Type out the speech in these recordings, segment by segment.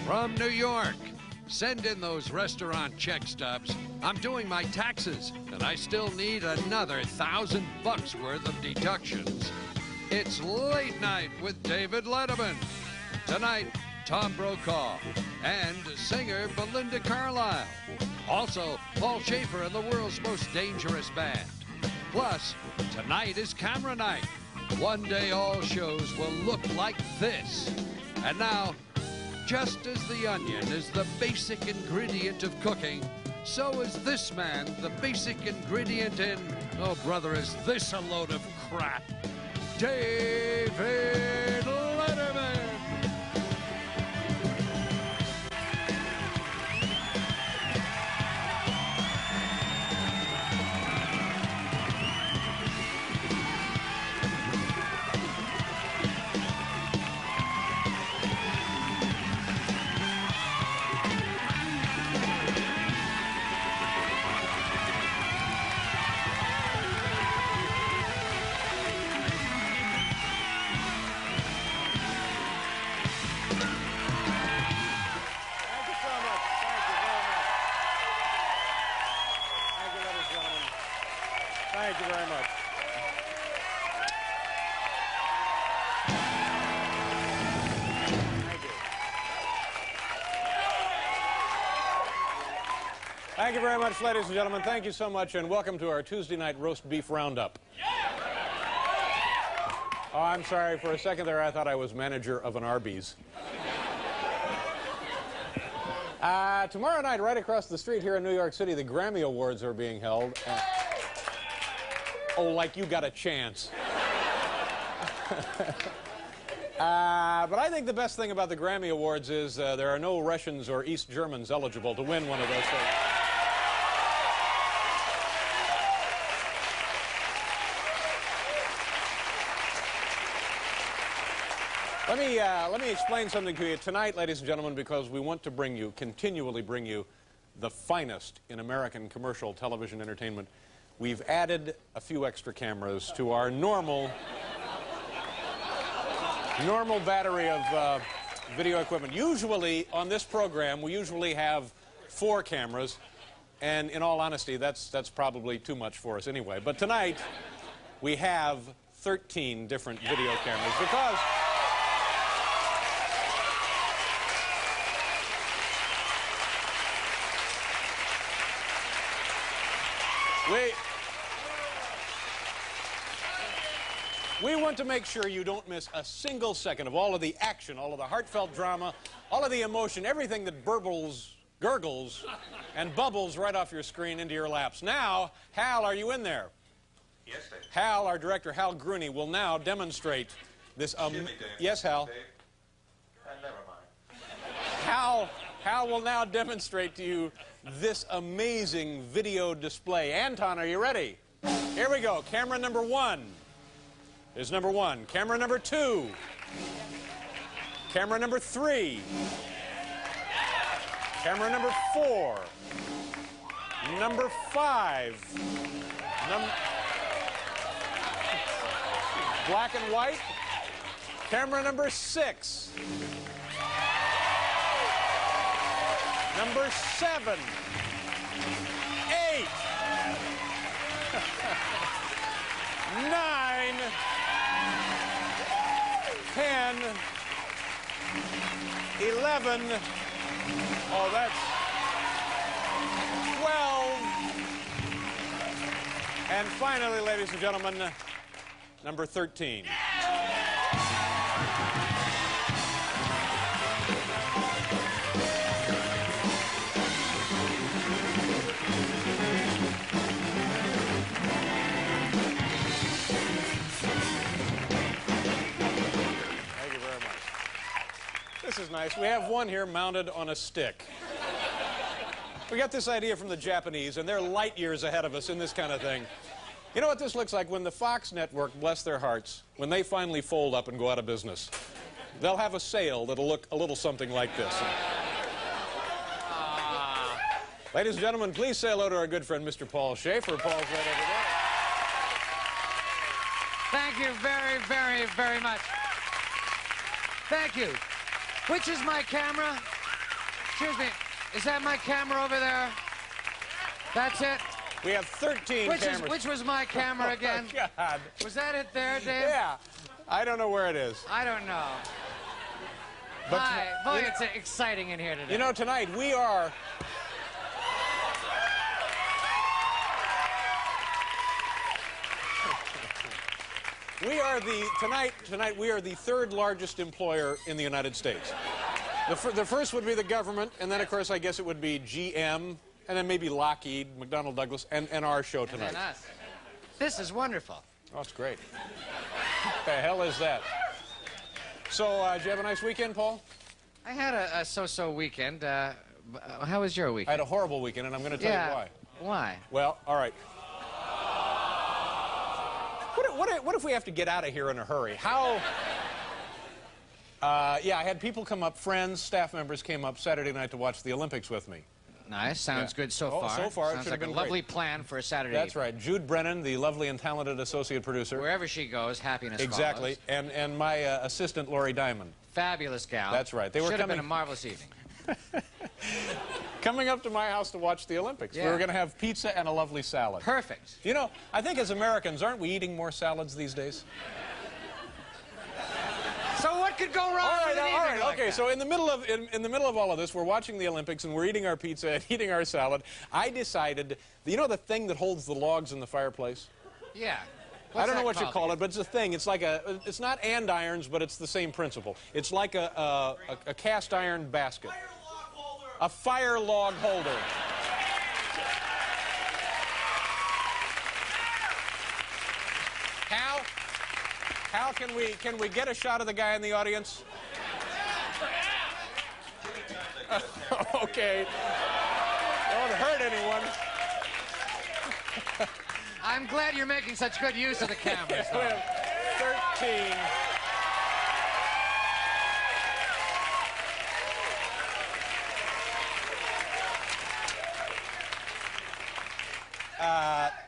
From New York, send in those restaurant check stubs. I'm doing my taxes, and I still need another $1,000 worth of deductions. It's Late Night with David Letterman. Tonight, Tom Brokaw and singer Belinda Carlisle. Also, Paul Schaefer and the world's most dangerous band. Plus, tonight is camera night. One day all shows will look like this. And now, just as the onion is the basic ingredient of cooking, so is this man the basic ingredient in, oh brother, is this a load of crap? David Letterman! Thank you very much. Thank you. Thank you very much, ladies and gentlemen. Thank you so much, and welcome to our Tuesday night roast beef roundup. Oh, I'm sorry. For a second there, I thought I was manager of an Arby's. Tomorrow night, right across the street here in New York City, the Grammy Awards are being held. Oh, like you got a chance. But I think the best thing about the Grammy Awards is there are no Russians or East Germans eligible to win one of those things. Let me explain something to you tonight, ladies and gentlemen, because we want to continually bring you the finest in American commercial television entertainment. We've added a few extra cameras to our normal battery of video equipment. Usually, on this program, we usually have 4 cameras, and in all honesty, that's probably too much for us anyway. But tonight, we have 13 different video cameras because we want to make sure you don't miss a single second of all of the action, all of the heartfelt drama, all of the emotion, everything that burbles, gurgles, and bubbles right off your screen into your laps. Now, Hal, are you in there? Yes, Dave. Hal, our director, Hal Grooney, will now demonstrate this... yes, Hal? Never mind. Hal will now demonstrate to you this amazing video display. Anton, are you ready? Here we go. Camera number 1. There's number 1. Camera number 2. Camera number 3. Camera number 4. Number 5. Black and white. Camera number 6. Number 7. 8. 9. 10, 11, oh, that's 12, and finally, ladies and gentlemen, number 13. This is nice. We have one here mounted on a stick. We got this idea from the Japanese, and they're light years ahead of us in this kind of thing. You know what this looks like? When the Fox network, bless their hearts, when they finally fold up and go out of business, they'll have a sale that'll look a little something like this. Ladies and gentlemen, please say hello to our good friend, Mr. Paul Schaefer. Paul's right over there. Thank you very, very, very much. Thank you. Which is my camera? Excuse me. Is that my camera over there? That's it? We have 13 cameras. Which was my camera again? Oh, God. Was that it there, Dave? Yeah. I don't know where it is. I don't know. But Hi. Boy, it's exciting in here today. You know, tonight we are... Tonight we are the third largest employer in the United States. The first would be the government, and then, of course, I guess it would be GM, and then maybe Lockheed, McDonnell Douglas, and our show tonight. And then us. This is wonderful. Oh, it's great. What the hell is that? So, did you have a nice weekend, Paul? I had a so-so weekend. How was your I weekend? had a horrible weekend, and I'm going to tell you why. Why? Well, all right. What if we have to get out of here in a hurry? How... yeah, I had people come up, friends, staff members came up Saturday night to watch the Olympics with me. Nice. Sounds good so far. So far, it Sounds should like have a been lovely great. plan for a Saturday That's evening. right. Jude Brennan, the lovely and talented associate producer. Wherever she goes, happiness Exactly. follows. And my assistant, Lori Diamond. Fabulous gal. That's right. They were Should have been coming- a marvelous evening. Coming up to my house to watch the Olympics. Yeah. We were going to have pizza and a lovely salad. Perfect. You know, I think as Americans, aren't we eating more salads these days? So what could go wrong with an evening like okay. that? So in the middle of all of this, we're watching the Olympics and we're eating our pizza and eating our salad. I decided, you know the thing that holds the logs in the fireplace? Yeah. I don't know what you call it, but it's a thing. It's like it's not andirons, but it's the same principle. It's like a cast iron basket. A fire log holder. How can we get a shot of the guy in the audience? Okay. Don't hurt anyone. I'm glad you're making such good use of the cameras. We have 13.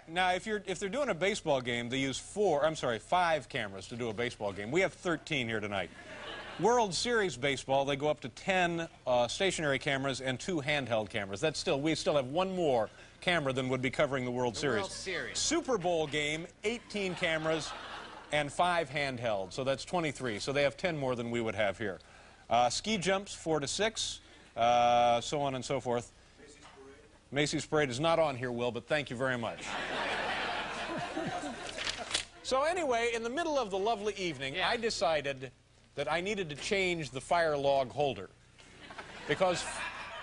Now, if they're doing a baseball game, they use 5 cameras to do a baseball game. We have 13 here tonight. World Series baseball, they go up to 10 stationary cameras and 2 handheld cameras. We still have 1 more camera than would be covering the World Series. World Series. Super Bowl game, 18 cameras and 5 handheld, so that's 23. So they have 10 more than we would have here. Ski jumps, 4 to 6, so on and so forth. Macy's Parade is not on here, Will, but thank you very much. So anyway, in the middle of the lovely evening, I decided that I needed to change the fire log holder because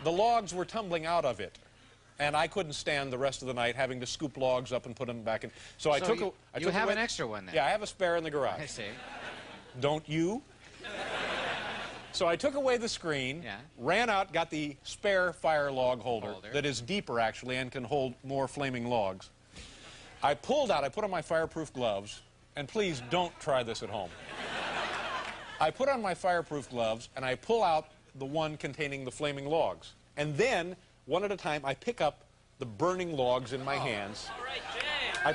the logs were tumbling out of it, and I couldn't stand the rest of the night having to scoop logs up and put them back in. So I took you have an extra one then? Yeah, I have a spare in the garage. I see. Don't you? So I took away the screen, ran out, got the spare fire log holder that is deeper, actually, and can hold more flaming logs. I pulled out, I put on my fireproof gloves, and please don't try this at home. I put on my fireproof gloves, and I pull out the one containing the flaming logs. And then, one at a time, I pick up the burning logs in my hands. All right, Jay.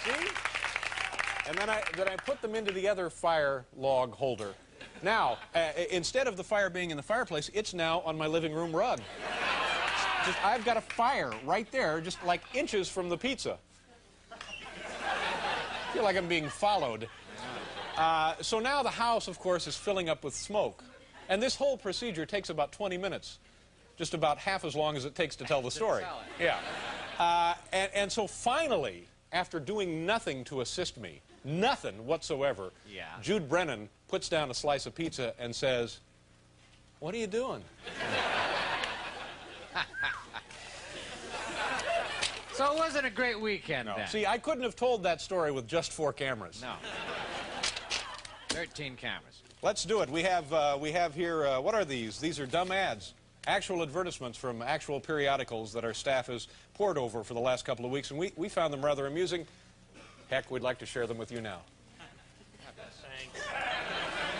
See? And then I put them into the other fire log holder. Now, instead of the fire being in the fireplace, it's now on my living room rug. I've got a fire right there, just like inches from the pizza. I feel like I'm being followed. So now the house, of course, is filling up with smoke. And this whole procedure takes about 20 minutes, just about half as long as it takes to tell the story. Yeah. And so finally, after doing nothing to assist me, nothing whatsoever, Jude Brennan puts down a slice of pizza and says, "What are you doing?" So it wasn't a great weekend then? See, I couldn't have told that story with just 4 cameras. No. 13 cameras. Let's do it. We have here, what are these? These are dumb ads. Actual advertisements from actual periodicals that our staff has pored over for the last couple of weeks, and we found them rather amusing. Heck, we'd like to share them with you now. Thanks.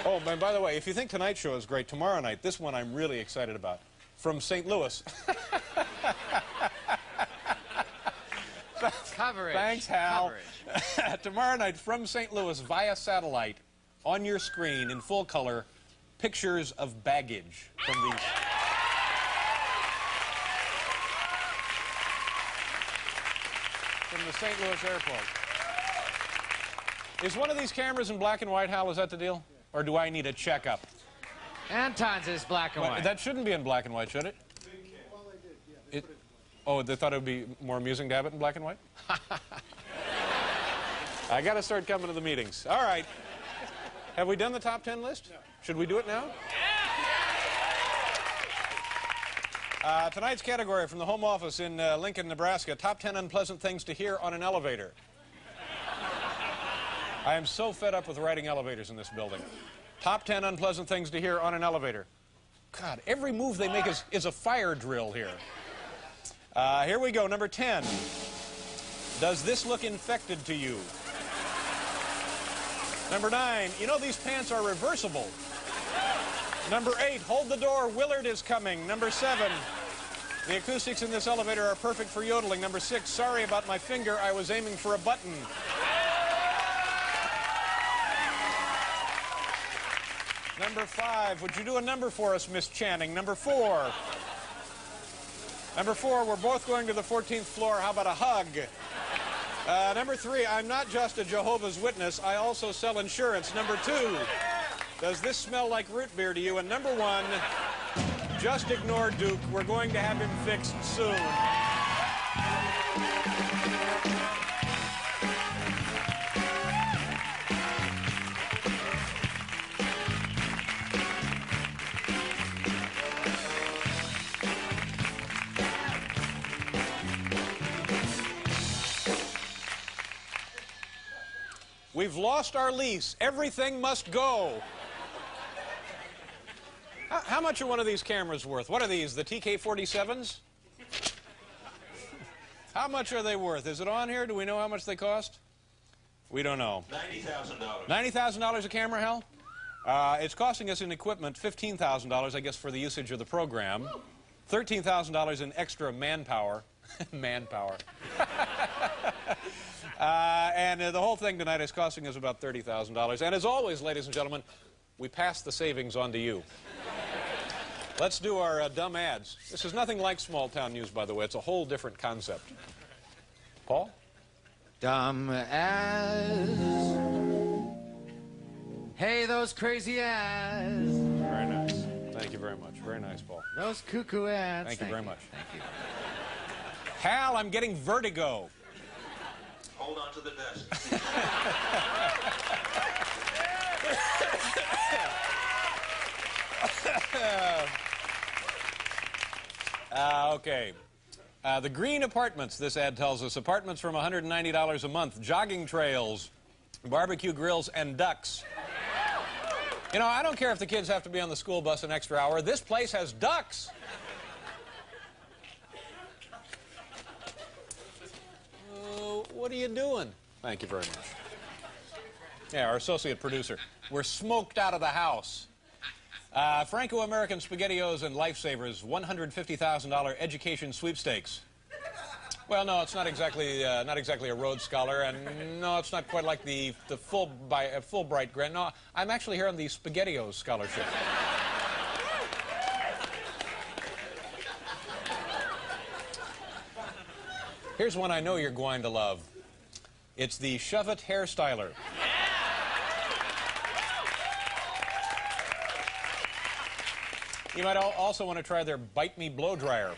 Oh, and by the way, if you think tonight's show is great, tomorrow night, this one I'm really excited about. From St. Louis. Coverage. Thanks, Hal. Coverage. Tomorrow night from St. Louis via satellite on your screen in full color, pictures of baggage from these. From the St. Louis airport. Is one of these cameras in black and white, Hal? Is that the deal? Or do I need a checkup? Anton's is black and white. That shouldn't be in black and white, should it? Oh, they thought it would be more amusing to have it in black and white? I got to start coming to the meetings. All right. Have we done the top 10 list? No. Should we do it now? Tonight's category from the home office in Lincoln, Nebraska, top 10 unpleasant things to hear on an elevator. I am so fed up with riding elevators in this building. Top 10 unpleasant things to hear on an elevator. God, every move they make is a fire drill here. Here we go, number 10. Does this look infected to you? Number 9, you know these pants are reversible. Number 8, hold the door, Willard is coming. Number 7, the acoustics in this elevator are perfect for yodeling. Number 6, sorry about my finger, I was aiming for a button. Number 5, would you do a number for us, Miss Channing? Number 4. Number 4, we're both going to the 14th floor. How about a hug? Number 3, I'm not just a Jehovah's Witness. I also sell insurance. Number 2, does this smell like root beer to you? And number 1, just ignore Duke. We're going to have him fixed soon. We've lost our lease. Everything must go. How much are one of these cameras worth? What are these, the TK-47s? How much are they worth? Is it on here? Do we know how much they cost? We don't know. $90,000. $90,000 a camera, Hal? It's costing us in equipment $15,000, I guess, for the usage of the program. $13,000 in extra manpower. Manpower. And the whole thing tonight is costing us about $30,000. And as always, ladies and gentlemen, we pass the savings on to you. Let's do our dumb ads. This is nothing like small town news, by the way. It's a whole different concept. Paul? Dumb ads. Hey, those crazy ads. Very nice. Thank you very much. Very nice, Paul. Those cuckoo ads. Thank you very much. Thank you. Hal, I'm getting vertigo. Hold on to the desk. Okay. The Green Apartments, this ad tells us. Apartments from $190 a month. Jogging trails, barbecue grills, and ducks. You know, I don't care if the kids have to be on the school bus an extra hour. This place has ducks. What are you doing? Thank you very much. Yeah, our associate producer. We're smoked out of the house. Franco-American SpaghettiOs and Lifesavers, $150,000 education sweepstakes. Well, no, it's not exactly a Rhodes Scholar, and no, it's not quite like the Fulbright grant. No, I'm actually here on the SpaghettiOs scholarship. Here's one I know you're going to love. It's the Shove It Hair Styler. You might also want to try their Bite Me Blow Dryer.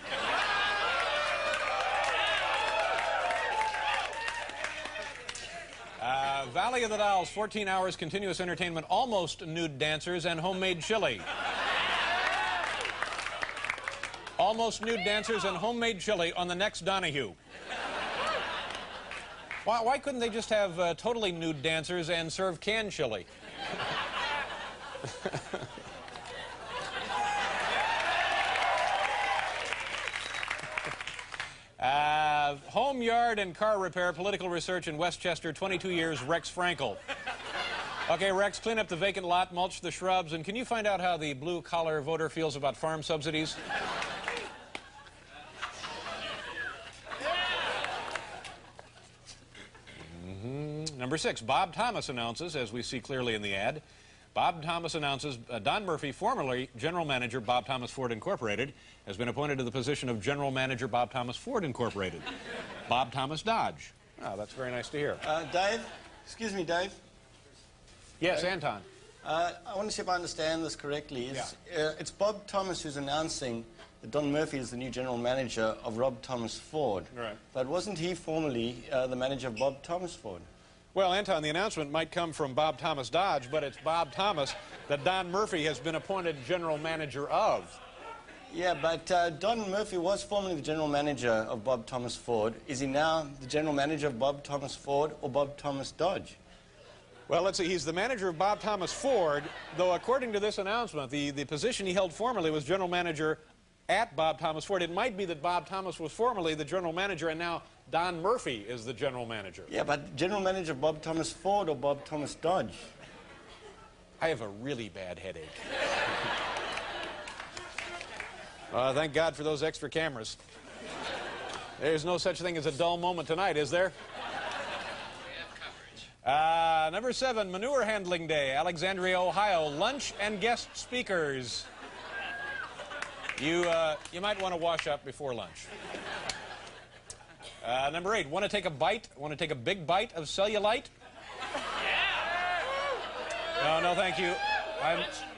Valley of the Dolls, 14 hours continuous entertainment, almost nude dancers, and homemade chili. Almost nude dancers and homemade chili on the next Donahue. Why couldn't they just have totally nude dancers and serve canned chili? Home, yard, and car repair, political research in Westchester, 22 years, Rex Frankel. Okay, Rex, clean up the vacant lot, mulch the shrubs, and can you find out how the blue-collar voter feels about farm subsidies? Number 6, Bob Thomas announces, as we see clearly in the ad, Bob Thomas announces Don Murphy, formerly General Manager Bob Thomas Ford Incorporated, has been appointed to the position of General Manager Bob Thomas Ford Incorporated. Bob Thomas Dodge. Oh, that's very nice to hear. Dave? Excuse me, Dave. Yes, Anton. I want to see if I understand this correctly. It's Bob Thomas who's announcing that Don Murphy is the new general manager of Rob Thomas Ford. Right. But wasn't he formerly the manager of Bob Thomas Ford? Well, Anton, the announcement might come from Bob Thomas Dodge, but it's Bob Thomas that Don Murphy has been appointed general manager of. Yeah, but Don Murphy was formerly the general manager of Bob Thomas Ford. Is he now the general manager of Bob Thomas Ford or Bob Thomas Dodge? Well, let's see. He's the manager of Bob Thomas Ford, though according to this announcement, the position he held formerly was general manager at Bob Thomas Ford. It might be that Bob Thomas was formerly the general manager and now Don Murphy is the general manager. Yeah, but general manager of Bob Thomas Ford or Bob Thomas Dodge? I have a really bad headache. Thank God for those extra cameras. There's no such thing as a dull moment tonight, is there? Number 7, Manure Handling Day, Alexandria, Ohio. Lunch and guest speakers. You might want to wash up before lunch. Number 8, want to take a bite? Want to take a big bite of cellulite? No, no, thank you.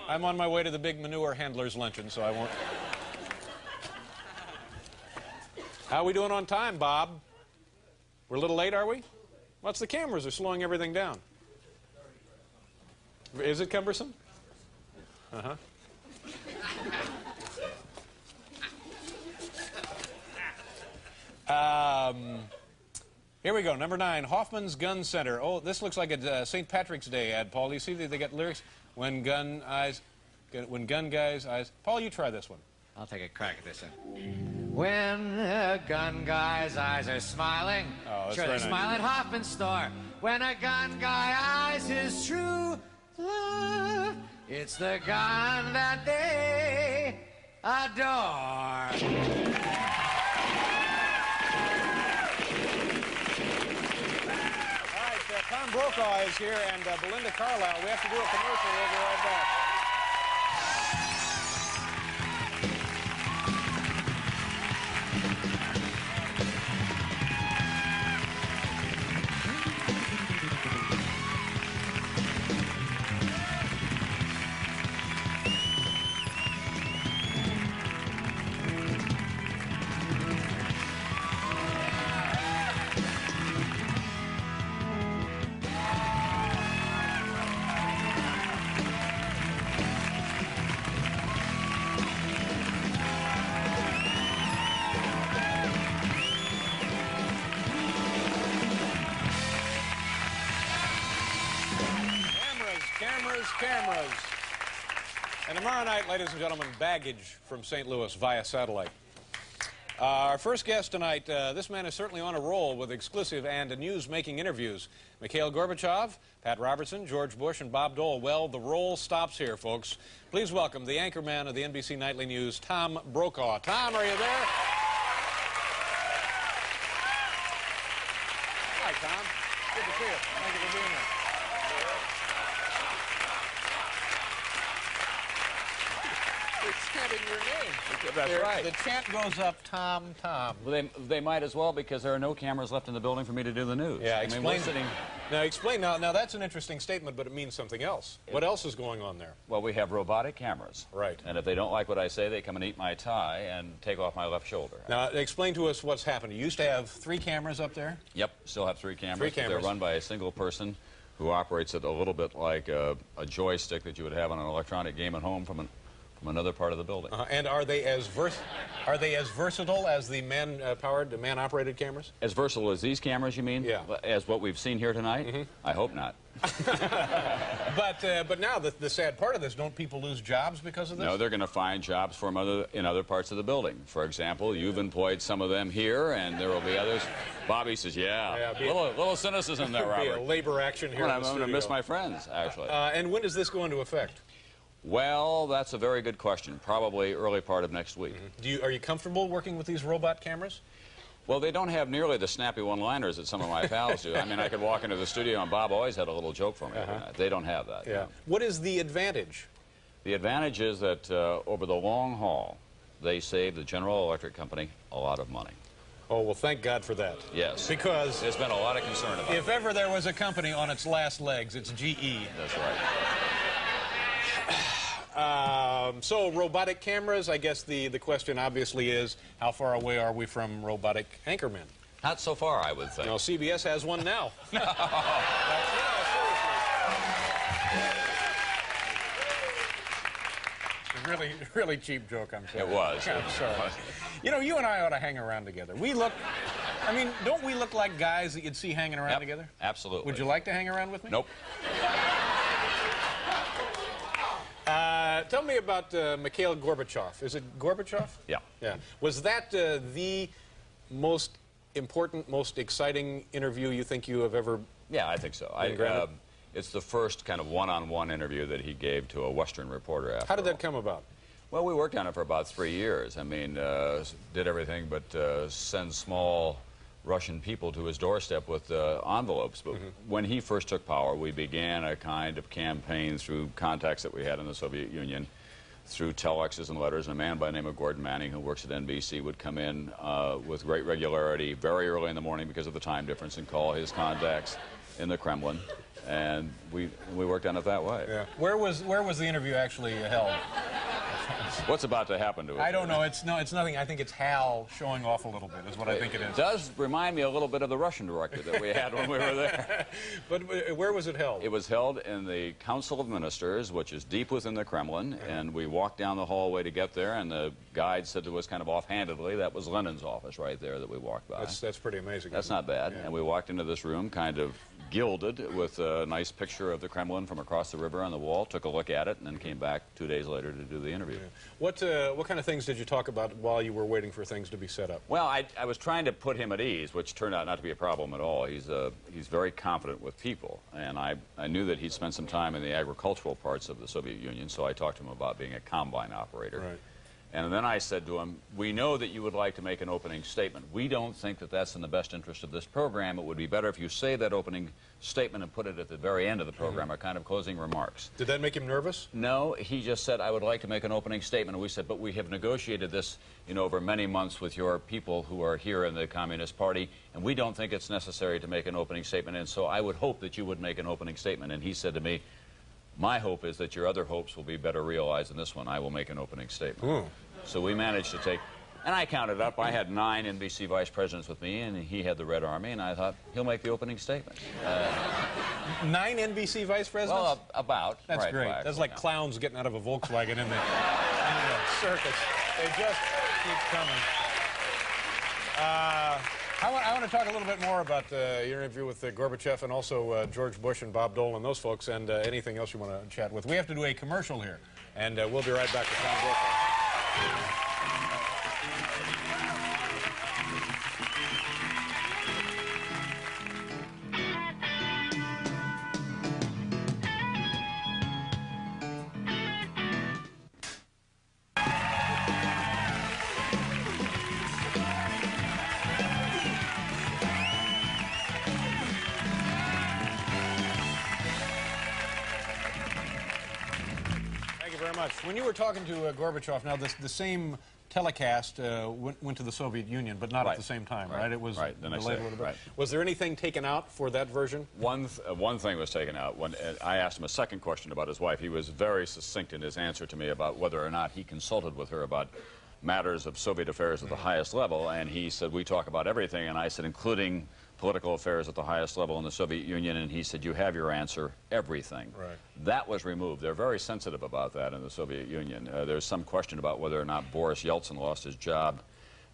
I'm on my way to the big manure handlers luncheon, so I won't. How are we doing on time, Bob? We're a little late, are we? What's the cameras are slowing everything down. Is it cumbersome? Uh-huh. Here we go, number 9, Hoffman's Gun Center. Oh, this looks like a St. Patrick's Day ad, Paul. You see they got lyrics? When gun guys' eyes. Paul, you try this one. I'll take a crack at this one. When a gun guy's eyes are smiling, that's sure they very smile nice. at Hoffman's store. When a gun guy eyes his true love, it's the gun that they adore. Tom Brokaw is here, and Belinda Carlisle. We have to do a commercial. We'll be right back. Cameras. And tomorrow night, ladies and gentlemen, baggage from St. Louis via satellite. Our first guest tonight, this man is certainly on a roll with exclusive and news-making interviews. Mikhail Gorbachev, Pat Robertson, George Bush, and Bob Dole. Well, the roll stops here, folks. Please welcome the anchorman of the NBC Nightly News, Tom Brokaw. Tom, are you there? Hi, Tom. Good to see you. Thank you for being here. Chanting your name. That's right. The chant goes up, Tom, Tom. Well, they might as well, because there are no cameras left in the building for me to do the news. Yeah, I explain. mean, we're sitting... Now, explain. Now, that's an interesting statement, but it means something else. What else is going on there? Well, we have robotic cameras. Right. And if they don't like what I say, they come and eat my tie and take off my left shoulder. Now, explain to us what's happened. You used to have 3 cameras up there? Yep, still have 3 cameras. 3 cameras. They're run by a single person who operates it a little bit like a joystick that you would have on an electronic game at home from another part of the building. And are they as versatile as the man-operated cameras? As versatile as these cameras, you mean? Yeah. As what we've seen here tonight? Mm-hmm. I hope not. But now the sad part of this, don't people lose jobs because of this? No, they're going to find jobs for them in other parts of the building. For example, you've employed some of them here, and there will be others. Bobby says, yeah, little cynicism there, Robert. Be a labor action here in the I'm going to miss my friends, actually. And when does this go into effect? Well, that's a very good question. Probably early part of next week. Mm-hmm. Are you comfortable working with these robot cameras? Well, they don't have nearly the snappy one-liners that some of my pals do. I mean, I could walk into the studio and Bob always had a little joke for me every night. They don't have that. Yeah. No. What is the advantage? The advantage is that over the long haul, they save the General Electric Company a lot of money. Oh, well, thank God for that. Yes. Because there's been a lot of concern about it. If ever there was a company on its last legs, it's GE. That's right. So robotic cameras, I guess the question obviously is, how far away are we from robotic anchormen? Not so far, I would think. No, CBS has one now. Seriously. It's a really cheap joke, I'm sorry. It was. I'm sorry. You know, you and I ought to hang around together. We look, I mean, don't we look like guys that you'd see hanging around together? Absolutely. Would you like to hang around with me? Nope. Tell me about Mikhail Gorbachev. Is it Gorbachev? Yeah. Yeah. Was that the most important, most exciting interview you think you have ever? Yeah, I think so. It's the first kind of one-on-one interview that he gave to a Western reporter. After How did that all. come about? Well, we worked on it for about 3 years. I mean, did everything but send small Russian people to his doorstep with envelopes. But when he first took power, we began a kind of campaign through contacts that we had in the Soviet Union, through telexes and letters. And a man by the name of Gordon Manning, who works at NBC, would come in with great regularity very early in the morning because of the time difference and call his contacts in the Kremlin. And we worked on it that way. Yeah. Where was the interview actually held? What's about to happen to it? I don't know. It's nothing. I think it's Hal showing off a little bit is what I think it is. It does remind me a little bit of the Russian director that we had when we were there. But where was it held? It was held in the Council of Ministers, which is deep within the Kremlin, and we walked down the hallway to get there, and the guide said to us kind of offhandedly, that was Lenin's office right there that we walked by. That's pretty amazing. That's not bad. Yeah. And we walked into this room kind of gilded with a nice picture of the Kremlin from across the river on the wall, took a look at it, and then came back 2 days later to do the interview. Yeah. What kind of things did you talk about while you were waiting for things to be set up? Well, I was trying to put him at ease, which turned out not to be a problem at all. He's very confident with people, and I knew that he'd spent some time in the agricultural parts of the Soviet Union, so I talked to him about being a combine operator. Right. And then I said to him, we know that you would like to make an opening statement. We don't think that that's in the best interest of this program. It would be better if you say that opening statement and put it at the very end of the program, or kind of closing remarks. Did that make him nervous? No, he just said, I would like to make an opening statement. And we said, but we have negotiated this, over many months with your people who are here in the Communist Party, and we don't think it's necessary to make an opening statement, and so I would hope that you would make an opening statement. And he said to me, my hope is that your other hopes will be better realized than this one. I will make an opening statement. So we managed to take, and I counted up, I had 9 NBC vice presidents with me, and he had the Red Army, and I thought, he'll make the opening statement. 9 NBC vice presidents? Well, about. That's right, great. That's like clowns getting out of a Volkswagen in the circus. They just keep coming. I want to talk a little bit more about your interview with Gorbachev and also George Bush and Bob Dole and those folks, and anything else you want to chat with. We have to do a commercial here, and we'll be right back with Tom Brokaw. When you were talking to Gorbachev, now the same telecast went to the Soviet Union, but not at the same time, right? It was the next delayed day. a little bit. Right. Was there anything taken out for that version? One thing was taken out. When I asked him a second question about his wife, he was very succinct in his answer to me about whether or not he consulted with her about matters of Soviet affairs at the highest level, and he said, we talk about everything, and I said, including political affairs at the highest level in the Soviet Union, and he said, you have your answer, everything. Right. That was removed. They're very sensitive about that in the Soviet Union. There's some question about whether or not Boris Yeltsin lost his job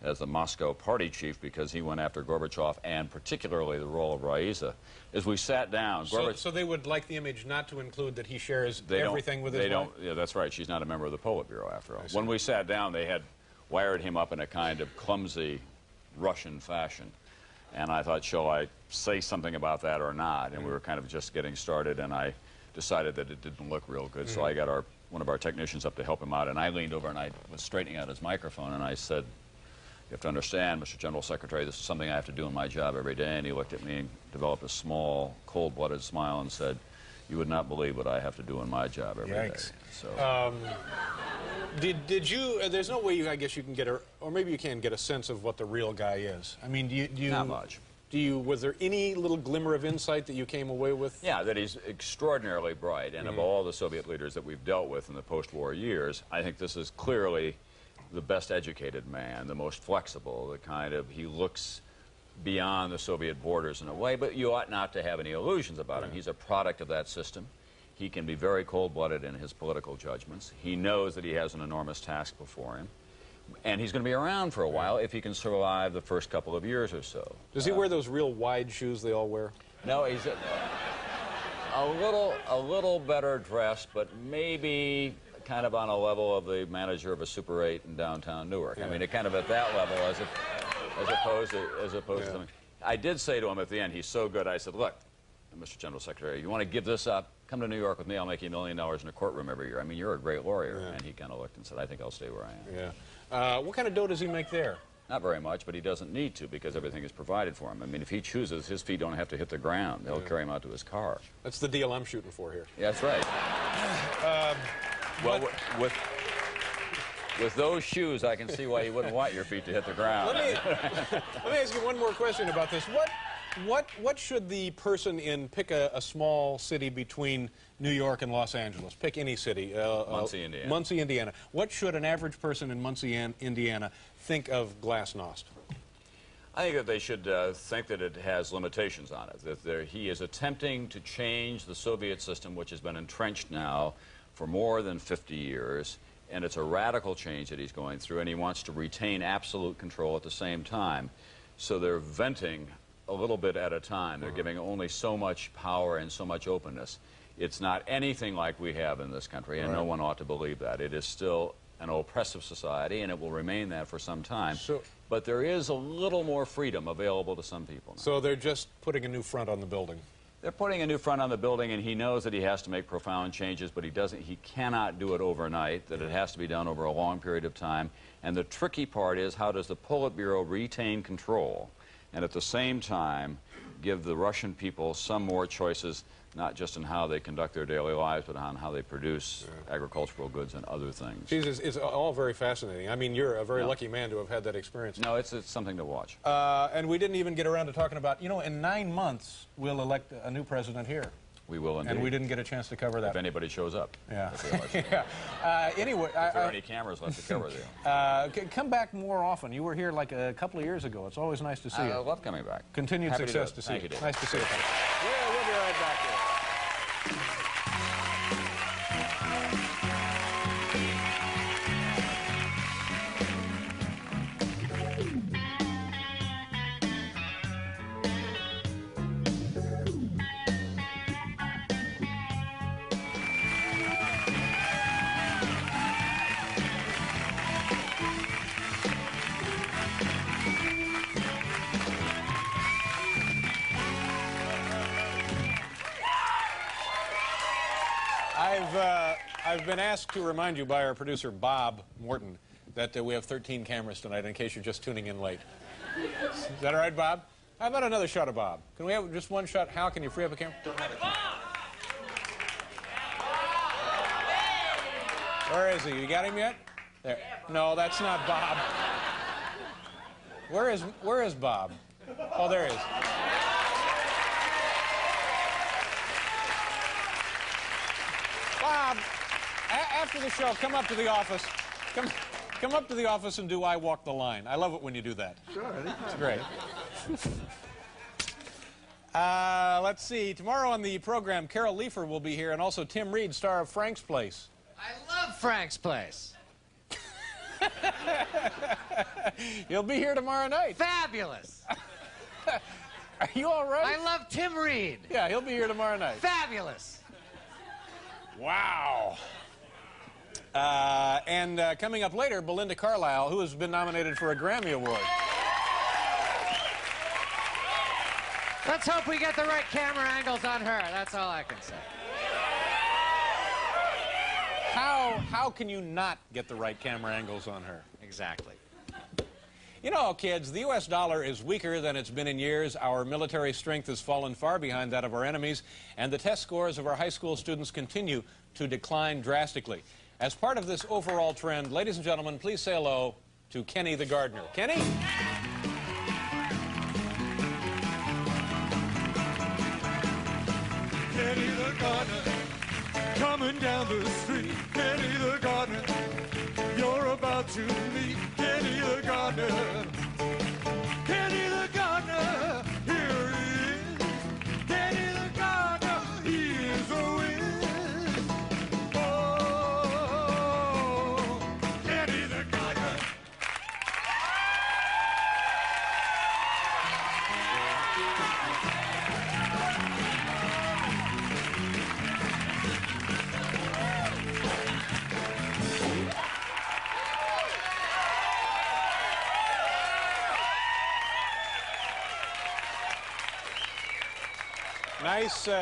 as the Moscow party chief because he went after Gorbachev, and particularly the role of Raisa. As we sat down... So they would like the image not to include that he shares everything with his wife? Yeah, that's right. She's not a member of the Politburo, after all. When we sat down, they had wired him up in a kind of clumsy Russian fashion. And I thought, shall I say something about that or not? And we were kind of just getting started, and I decided that it didn't look real good. So I got one of our technicians up to help him out, and I leaned over and I was straightening out his microphone, and I said, You have to understand, Mr. General Secretary, this is something I have to do in my job every day. And he looked at me and developed a small, cold-blooded smile and said, you would not believe what I have to do in my job every day. So, did you, there's no way I guess you can get a, or maybe you can get a sense of what the real guy is. I mean, do you not much. Was there any little glimmer of insight that you came away with? Yeah, that he's extraordinarily bright. And of all the Soviet leaders that we've dealt with in the post-war years, I think this is clearly the best educated man, the most flexible, the kind of, he looks beyond the Soviet borders in a way, but you ought not to have any illusions about him. He's a product of that system. He can be very cold-blooded in his political judgments. He knows that he has an enormous task before him. And he's going to be around for a while if he can survive the first couple of years or so. Does he wear those real wide shoes they all wear? No, he's a little better dressed, but maybe kind of on a level of the manager of a Super 8 in downtown Newark. I mean, it kind of at that level as opposed to something. I did say to him at the end, he's so good, I said, look, Mr. General Secretary, you want to give this up? Come to New York with me, I'll make you $1 million in a courtroom every year. I mean, you're a great lawyer. And he kind of looked and said, I think I'll stay where I am. Yeah. What kind of dough does he make there? Not very much, but he doesn't need to because everything is provided for him. I mean, if he chooses, his feet don't have to hit the ground. They'll carry him out to his car. That's the deal I'm shooting for here. Yeah, that's right. Well, with those shoes, I can see why you wouldn't want your feet to hit the ground. Let me ask you one more question about this. What should the person in, pick a small city between New York and Los Angeles, pick any city. Muncie, Indiana. Muncie, Indiana. What should an average person in Muncie, Indiana think of Glasnost? I think that they should think that it has limitations on it, that he is attempting to change the Soviet system, which has been entrenched now for more than 50 years, and it's a radical change that he's going through, and he wants to retain absolute control at the same time. So they're venting a little bit at a time. They're giving only so much power and so much openness. It's not anything like we have in this country, and no one ought to believe that. It is still an oppressive society, and it will remain that for some time. But there is a little more freedom available to some people now. So they're just putting a new front on the building. They're putting a new front on the building, and he knows that he has to make profound changes, but he cannot do it overnight, that it has to be done over a long period of time. And the tricky part is, how does the Politburo retain control and at the same time give the Russian people some more choices, not just in how they conduct their daily lives, but on how they produce agricultural goods and other things. Jesus, it's all very fascinating. I mean, you're a very lucky man to have had that experience. No, it's something to watch. And we didn't even get around to talking about, you know, in 9 months, we'll elect a new president here. We will indeed. And we didn't get a chance to cover that. If anybody shows up. Yeah. Anyway, if there are any cameras left to cover there. Come back more often. You were here like a couple of years ago. It's always nice to see you. I love coming back. Continued Happy success to see you. Thank you, Dave. Nice to see you. Yeah, we'll be right back here. I've been asked to remind you by our producer, Bob Morton, that we have 13 cameras tonight, in case you're just tuning in late. Is that all right, Bob? How about another shot of Bob? Can we have just one shot? Hal, can you free up a camera? Where is he? You got him yet? There. No, that's not Bob. Where is Bob? Oh, there he is. Bob, after the show, come up to the office. Come up to the office and do I Walk the Line. I love it when you do that. Sure. It's great. Let's see. Tomorrow on the program, Carol Leifer will be here, and also Tim Reed, star of Frank's Place. I love Frank's Place. He'll be here tomorrow night. Fabulous. Are you all right? I love Tim Reed. Yeah, he'll be here tomorrow night. Fabulous. Wow. And coming up later, Belinda Carlisle, who has been nominated for a Grammy Award. Let's hope we get the right camera angles on her. That's all I can say. How can you not get the right camera angles on her? Exactly. You know, kids, the U.S. dollar is weaker than it's been in years. Our military strength has fallen far behind that of our enemies, and the test scores of our high school students continue to decline drastically. As part of this overall trend, ladies and gentlemen, please say hello to Kenny the gardener. Kenny? Kenny the gardener, coming down the street. Kenny the gardener, you're about to meet Kenny the gardener. Kenny the gardener, here he is. Kenny the gardener, he is a whiz. Oh, Kenny the gardener.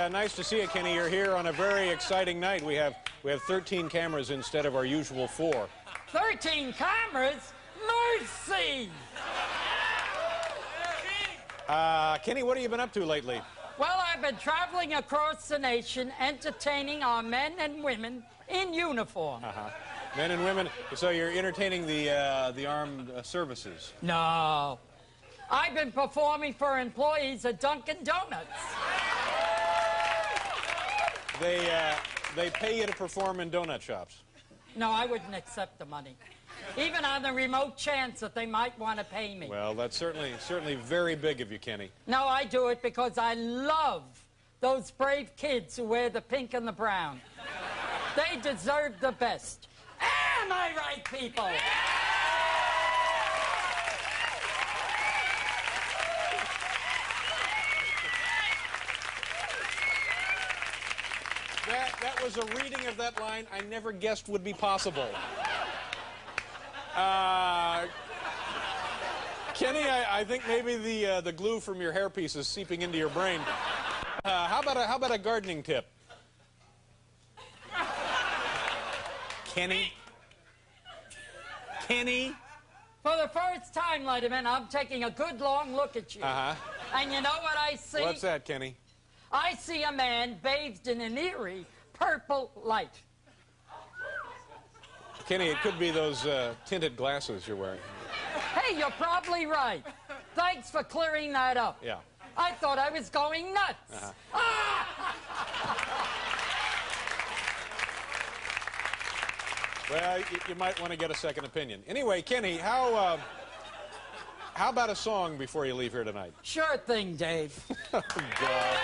Nice to see you, Kenny. You're here on a very exciting night. We have 13 cameras instead of our usual 4. 13 cameras? Mercy! Kenny, what have you been up to lately? Well, I've been traveling across the nation, entertaining our men and women in uniform. Men and women. So you're entertaining the armed services. No. I've been performing for employees at Dunkin' Donuts. They pay you to perform in donut shops. No, I wouldn't accept the money. Even on the remote chance that they might want to pay me. Well, that's certainly very big of you, Kenny. No, I do it because I love those brave kids who wear the pink and the brown. They deserve the best. Am I right, people? That was a reading of that line I never guessed would be possible. Kenny, I think maybe the glue from your hairpiece is seeping into your brain. How about a gardening tip? Kenny? Kenny? For the first time, Letterman, I'm taking a good long look at you. And you know what I see? What's that, Kenny? I see a man bathed in an eerie purple light. Kenny, it could be those tinted glasses you're wearing. Hey, you're probably right. Thanks for clearing that up. Yeah. I thought I was going nuts. Well, you might want to get a second opinion. Anyway, Kenny, how about a song before you leave here tonight? Sure thing, Dave. Oh, God.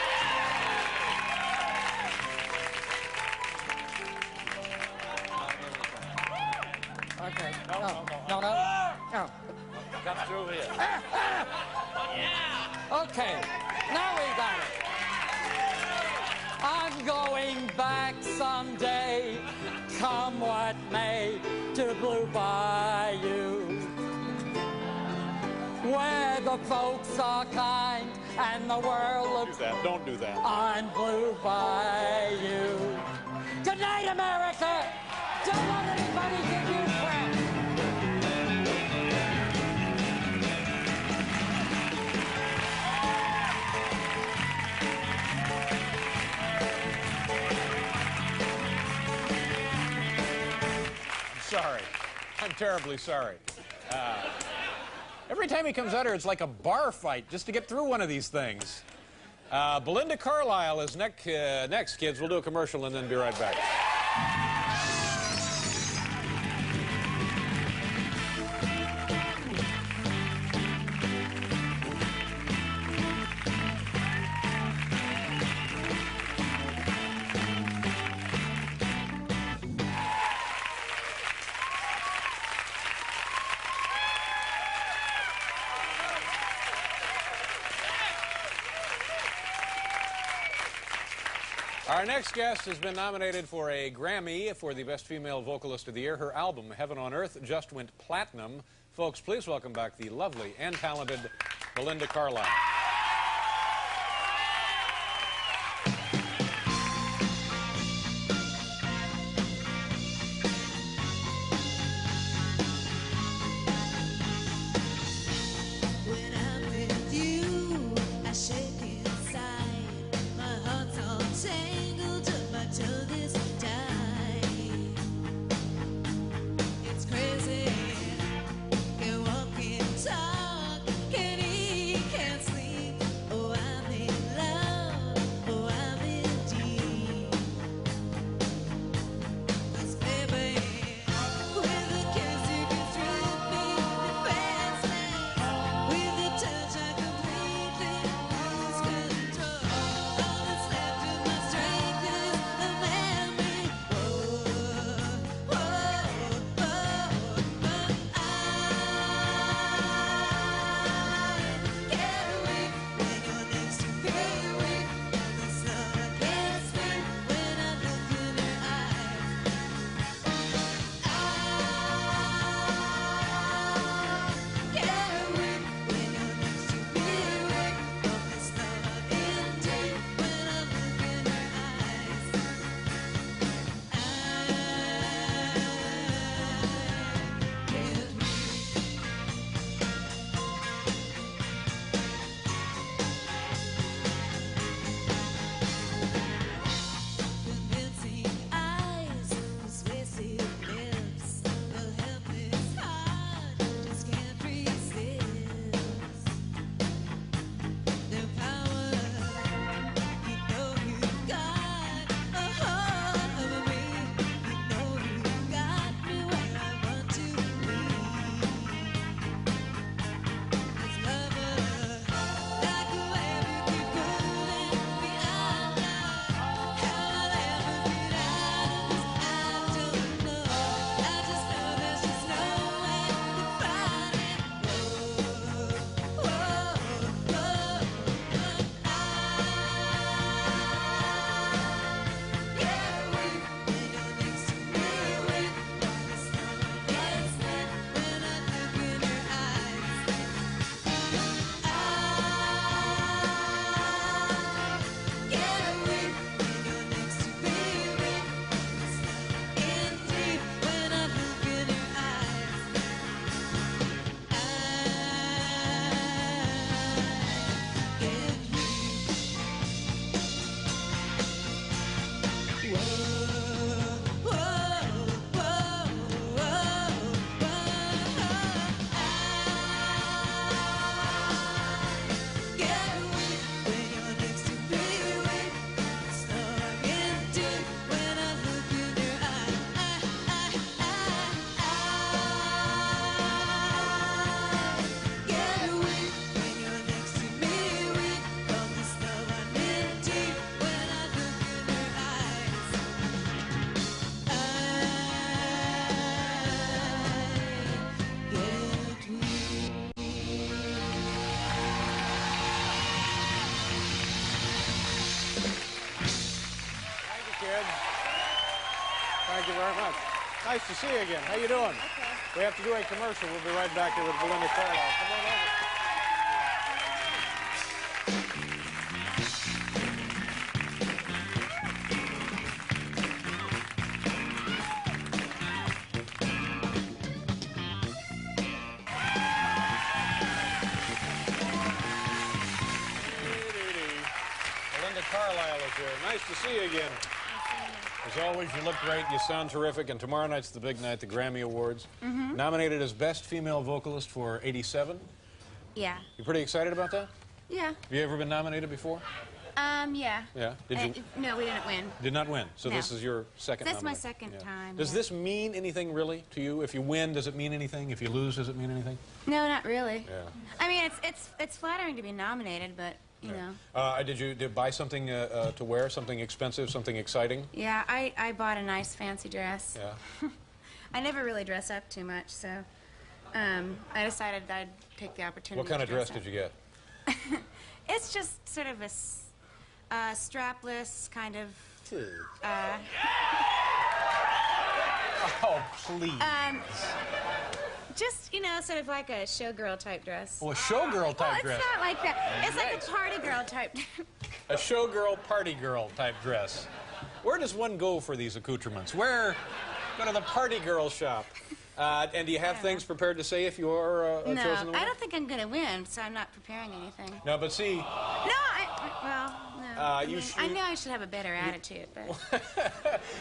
Okay. No. Come through here. Okay. Now we got it. I'm going back someday, come what may, to Blue Bayou, where the folks are kind and the world looks Don't do that. on Blue Bayou. Good night, America. Don't let anybody give you crap. Sorry. I'm terribly sorry. Every time he comes out here, it's like a bar fight just to get through one of these things. Belinda Carlisle is next, kids. We'll do a commercial and then be right back. Our next guest has been nominated for a Grammy for the Best Female Vocalist of the Year. Her album, Heaven on Earth, just went platinum. Folks, please welcome back the lovely and talented Belinda Carlisle. Thank you very much. Nice to see you again. How you doing? Okay. We have to do a commercial. We'll be right back here with Belinda Carlisle. Come on over. Belinda Carlisle is here. Nice to see you again. As always, you look great, you sound terrific, and tomorrow night's the big night, the Grammy Awards. Nominated as Best Female Vocalist for '87. Yeah. You pretty excited about that? Yeah. Have you ever been nominated before? Yeah. Yeah. Did you? No, we didn't win. Did not win. So No. this is your second That's my nomination. second time. Does yeah. this mean anything really to you? If you win, does it mean anything? If you lose, does it mean anything? No, not really. Yeah. I mean, it's flattering to be nominated, but you know. Did you buy something to wear? Something expensive? Something exciting? Yeah, I bought a nice fancy dress. Yeah. I never really dress up too much, so I decided I'd take the opportunity. What kind of dress up. did you get? It's just sort of a strapless kind of. Oh, please. Just, you know, sort of like a showgirl type dress. Oh, a showgirl type dress. It's not like that. It's like a party girl type. A showgirl, party girl type dress. Where does one go for these accoutrements? Where? Go to the party girl shop. And do you have things prepared to say if you're chosen to win? No, I don't think I'm going to win, so I'm not preparing anything. No, but see. No, no. I know I should have a better attitude, but.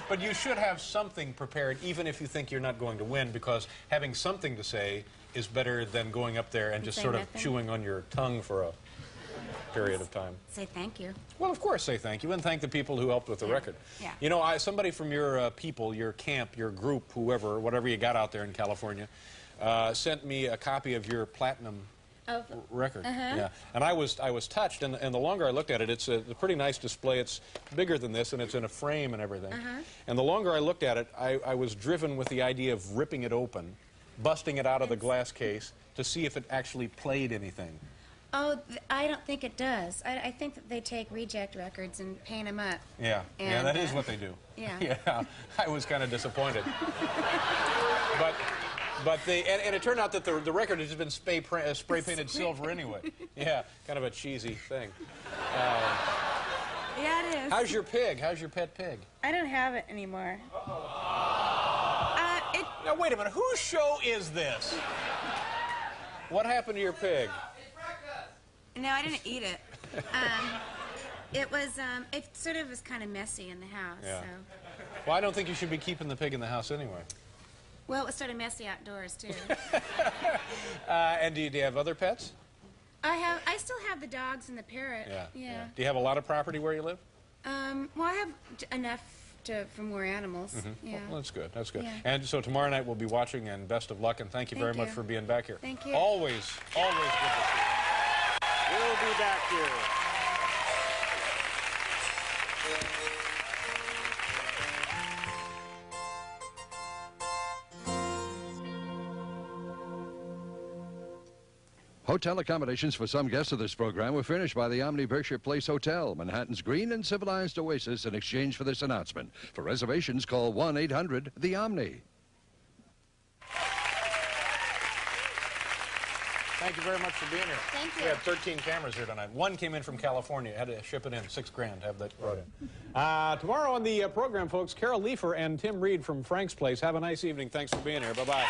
But you should have something prepared, even if you think you're not going to win, because having something to say is better than going up there and just sort of chewing on your tongue for a period of time. Say thank you. Well, of course, say thank you, and thank the people who helped with the record. Yeah. You know, somebody from your people, your camp, your group, whoever, whatever you got out there in California, sent me a copy of your platinum record. Yeah, and I was touched, and the longer I looked at it, it's a pretty nice display. It's bigger than this, and it's in a frame and everything. And the longer I looked at it, I was driven with the idea of ripping it open, busting it out of the glass case to see if it actually played anything. Oh, I don't think it does. I think that they take reject records and paint them up. Yeah, and, yeah, that is what they do. Yeah. Yeah, I was kind of disappointed. But and it turned out that the record has just been spray painted silver anyway. Yeah, kind of a cheesy thing. Yeah, it is. How's your pig? How's your pet pig? I don't have it anymore. Now, wait a minute. Whose show is this? What happened to your pig? No, I didn't eat it. It sort of was kind of messy in the house. Yeah. So. Well, I don't think you should be keeping the pig in the house anyway. Well, it was sort of messy outdoors, too. And do you have other pets? I still have the dogs and the parrot. Yeah. Do you have a lot of property where you live? Well, I have enough for more animals. Yeah. Well, that's good. That's good. Yeah. And so tomorrow night we'll be watching, and best of luck, and thank you very much for being back here. Thank you. Always good to see you. We'll be back here. Hotel accommodations for some guests of this program were furnished by the Omni Berkshire Place Hotel, Manhattan's green and civilized oasis, in exchange for this announcement. For reservations, call 1-800-THE-OMNI. Thank you very much for being here. Thank you. We have 13 cameras here tonight. One came in from California. Had to ship it in. $6,000 to have that brought in. Tomorrow on the program, folks, Carol Leifer and Tim Reed from Frank's Place. Have a nice evening. Thanks for being here. Bye-bye.